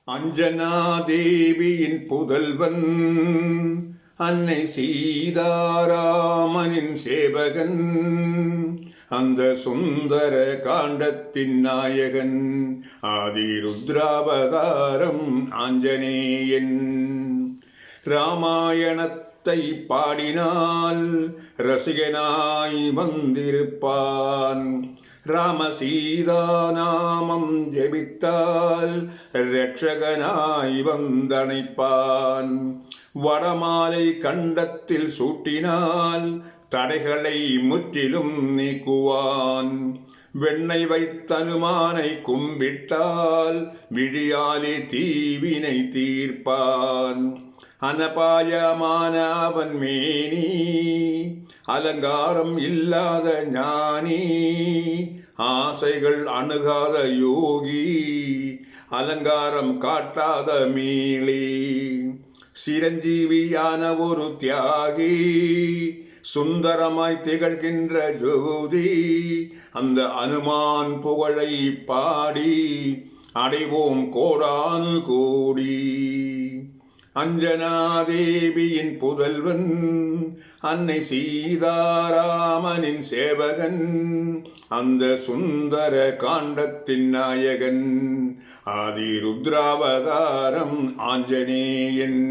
அஞ்சனாதேவியின் புதல்வன் அன்னை சீதாராமனின் சேவகன் அந்த சுந்தர காண்டத்தின் நாயகன் ஆதிருத்ராவதாரம் ஆஞ்சநேயன். ராமாயணத்தை பாடினால் ரசிகனாய் வந்திருப்பான். ராமசீதா நாமம் ஜெபித்தால் இரட்சகனாய் வந்தணைப்பான். வடமாலை கண்டத்தில் சூட்டினால் தடைகளை முற்றிலும் நீக்குவான். வெண்ணெய் வைத்தனுமானை கும்பிட்டால் விழியாலே தீவினை தீர்ப்பான். அனபாயமான அவன் மேனி அலங்காரம் இல்லாத ஞானி. ஆசைகள் அணுகாத யோகி அலங்காரம் காட்டாத மீளி. சிரஞ்சீவியான ஒரு தியாகி சுந்தரமாய் திகழ்கின்ற ஜோதி. அந்த அனுமான் புகழை பாடி அடைவோம் கோடானு கோடி. அஞ்சனாதேவியின் புதல்வன் அன்னை சீதாராமனின் சேவகன் அந்த சுந்தர காண்டத்தின் நாயகன் ஆதிருத்ராவதாரம் ஆஞ்சநேயன்.